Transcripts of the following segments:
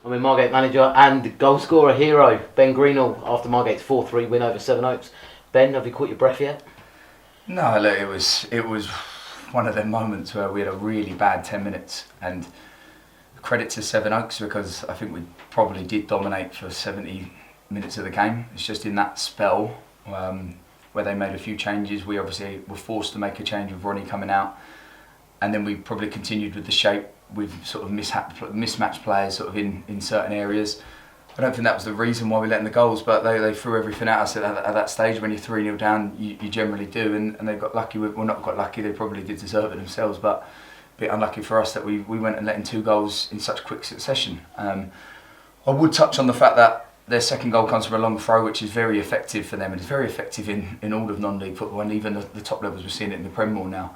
I'm in Margate manager and goal scorer hero, Ben Greenhalgh, after Margate's 4-3 win over Sevenoaks. Ben, have you caught your breath yet? No, look, it was one of them moments where we had a really bad 10 minutes, and credit to Sevenoaks because I think we probably did dominate for 70 minutes of the game. It's just in that spell where they made a few changes. We obviously were forced to make a change with Ronnie coming out, and then we probably continued with the shape with sort of mismatched players sort of in certain areas. I don't think that was the reason why we let in the goals, but they threw everything at us at that stage. When you're 3-0 down, you generally do, and they got lucky. Well, not got lucky, they probably did deserve it themselves, but a bit unlucky for us that we went and let in 2 goals in such quick succession. I would touch on the fact that their second goal comes from a long throw, which is very effective for them, and it's very effective in all of non-league football, and even the top levels. We're seeing it in the Prem more now.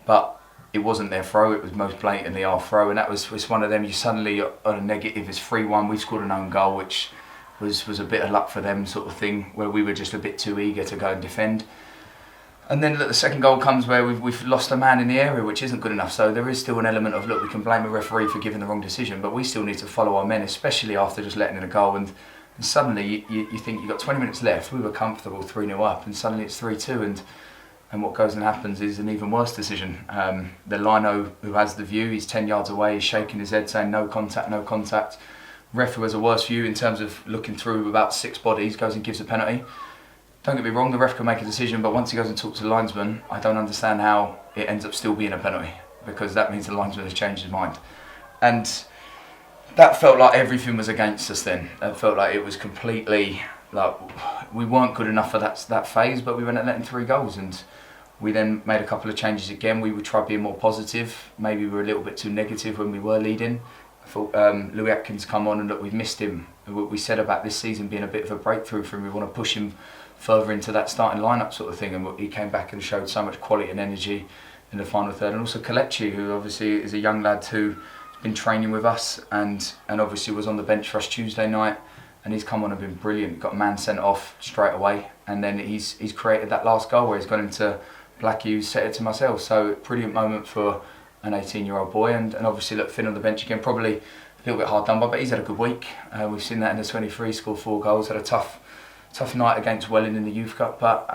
But it wasn't their throw, it was most blatantly our throw, and that was one of them. You suddenly on a negative, it's 3-1, we scored an own goal, which was a bit of luck for them sort of thing, where we were just a bit too eager to go and defend. And then the second goal comes where we've lost a man in the area, which isn't good enough. So there is still an element of, look, we can blame a referee for giving the wrong decision, but we still need to follow our men, especially after just letting in a goal. And suddenly you think you've got 20 minutes left, we were comfortable 3-0 up, and suddenly it's 3-2, and what goes and happens is an even worse decision. The lino who has the view, he's 10 yards away, he's shaking his head saying no contact, no contact. Ref, who has a worse view in terms of looking through about 6 bodies, goes and gives a penalty. Don't get me wrong, the ref can make a decision, but once he goes and talks to the linesman, I don't understand how it ends up still being a penalty, because that means the linesman has changed his mind. And that felt like everything was against us then. It felt like it was completely, like, we weren't good enough for that phase, but we went and let in 3 goals, and we then made a couple of changes again. We would try being more positive. Maybe we were a little bit too negative when we were leading. I thought Louis Atkins come on, and look, we've missed him. What we said about this season being a bit of a breakthrough for him, we want to push him further into that starting lineup sort of thing, and he came back and showed so much quality and energy in the final third. And also Kelechi, who obviously is a young lad who's been training with us and obviously was on the bench for us Tuesday night, and he's come on and been brilliant. Got a man sent off straight away, and then he's created that last goal where he's gone into Blackie, who's set it to myself. So brilliant moment for an 18-year-old boy, and obviously look, Finn on the bench again, probably a little bit hard done by, but he's had a good week. We've seen that in the 23, scored 4 goals, had a tough night against Welling in the Youth Cup, but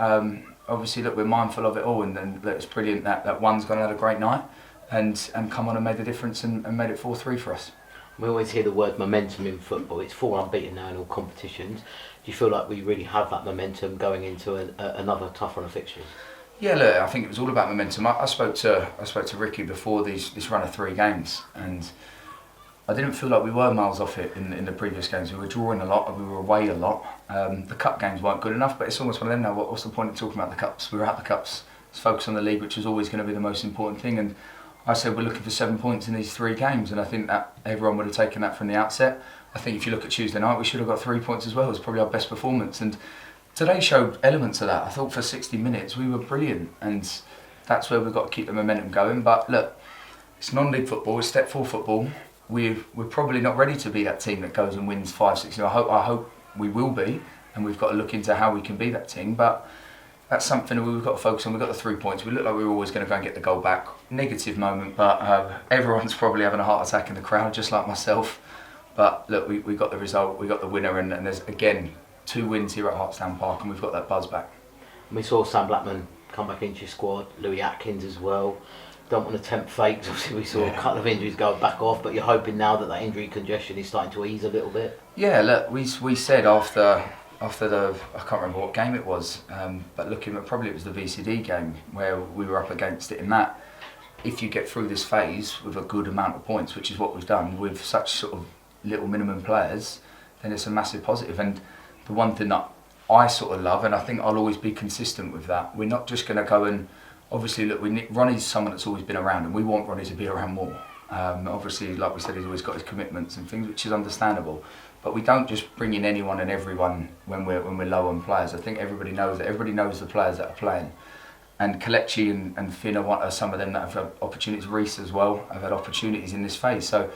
obviously look, we're mindful of it all, and then it's brilliant that one's gone and had a great night and come on and made the difference and made it 4-3 for us. We always hear the word momentum in football. It's 4 unbeaten now in all competitions. Do you feel like we really have that momentum going into another tough run of fixtures? Yeah, look, I think it was all about momentum. I spoke to Ricky before this run of 3 games, and I didn't feel like we were miles off it in the previous games. We were drawing a lot, we were away a lot. The cup games weren't good enough, but it's almost one of them now. What's the point of talking about the cups? We were at the cups. Let's focus on the league, which is always going to be the most important thing. And I said we're looking for 7 points in these 3 games, and I think that everyone would have taken that from the outset. I think if you look at Tuesday night, we should have got 3 points as well. It was probably our best performance, and today showed elements of that. I thought for 60 minutes we were brilliant, and that's where we've got to keep the momentum going. But look, it's non-league football, it's step 4 football. We're probably not ready to be that team that goes and wins 5-6. I hope we will be, and we've got to look into how we can be that team. But that's something that we've got to focus on. We've got the 3 points. We look like we were always going to go and get the goal back. Negative moment, but everyone's probably having a heart attack in the crowd, just like myself. But look, we got the result, we got the winner, and there's again 2 wins here at Hartstown Park, and we've got that buzz back. We saw Sam Blackman come back into your squad, Louis Atkins as well. Don't want to tempt fate, because obviously we saw a couple of injuries go back off, but you're hoping now that injury congestion is starting to ease a little bit? Yeah, look, we said after the, I can't remember what game it was, but looking at, probably it was the VCD game where we were up against it, in that if you get through this phase with a good amount of points, which is what we've done with such sort of little minimum players, then it's a massive positive. And the one thing that I sort of love, and I think I'll always be consistent with that, we're not just going to go and, obviously look, Ronnie's someone that's always been around, and we want Ronnie to be around more. Obviously, like we said, he's always got his commitments and things, which is understandable. But we don't just bring in anyone and everyone when we're low on players. I think everybody knows that. Everybody knows the players that are playing. And Kelechi and Finn are some of them that have had opportunities. Reece as well have had opportunities in this phase. So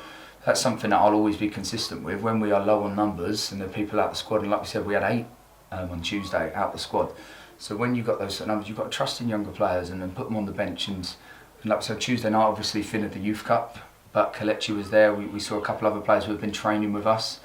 that's something that I'll always be consistent with. When we are low on numbers and the people out the squad, and like we said, we had 8 on Tuesday out the squad. So when you've got those sort of numbers, you've got to trust in younger players and then put them on the bench. And like I said, Tuesday night, obviously Finn had the Youth Cup. but Kelechi was there. We saw a couple other players who have been training with us,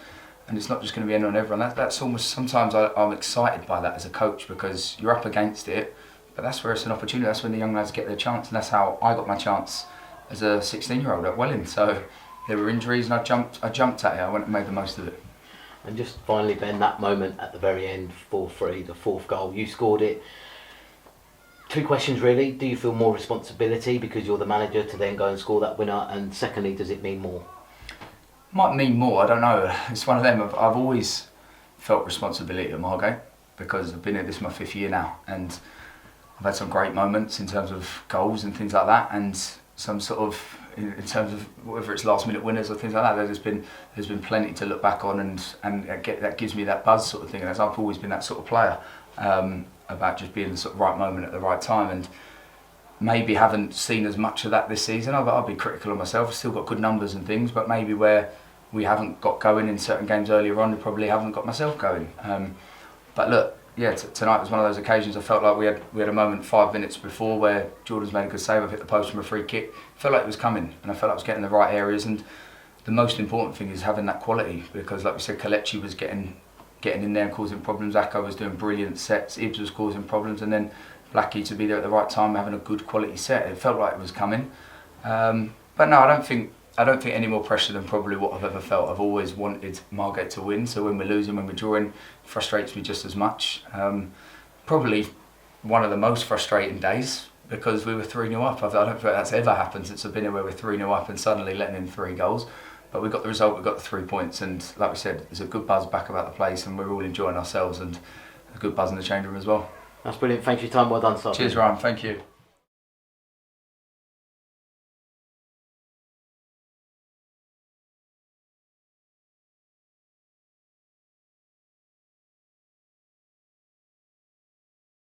and it's not just going to be anyone and everyone. That's almost, sometimes I'm excited by that as a coach, because you're up against it, but that's where it's an opportunity. That's when the young lads get their chance, and that's how I got my chance as a 16-year-old at Welling. So there were injuries, and I jumped at it. I went and made the most of it. And just finally, Ben, that moment at the very end, 4-3, the fourth goal, you scored it. Two questions really. Do you feel more responsibility because you're the manager to then go and score that winner? And secondly, does it mean more? Might mean more, I don't know. It's one of them. I've always felt responsibility at Margate, because I've been here, this is my 5th year now, and I've had some great moments in terms of goals and things like that, and some sort of, in terms of whether it's last minute winners or things like that, there's been plenty to look back on, and that gives me that buzz sort of thing. And I've always been that sort of player, about just being the sort of right moment at the right time, and maybe haven't seen as much of that this season. I'll be critical of myself. I've still got good numbers and things, but maybe where we haven't got going in certain games earlier on, we probably haven't got myself going. But look, yeah, tonight was one of those occasions. I felt like we had a moment 5 minutes before where Jordan's made a good save. I've hit the post from a free kick. I felt like it was coming, and I felt like I was getting the right areas. And the most important thing is having that quality, because like we said, Kelechi was getting in there and causing problems. Akko was doing brilliant sets. Ibs was causing problems, and then Blackie to be there at the right time, having a good quality set. It felt like it was coming. But no, I don't think any more pressure than probably what I've ever felt. I've always wanted Margate to win, so when we're losing, when we're drawing, it frustrates me just as much. Probably one of the most frustrating days, because we were 3-0 up. I don't think that's ever happened since I've been here, where we're 3-0 up and suddenly letting in 3 goals. But we got the result, we got the 3 points, and like we said, there's a good buzz back about the place, and we're all enjoying ourselves, and a good buzz in the change room as well. That's brilliant. Thanks for your time. Well done, Simon. Cheers, Ryan. Thank you.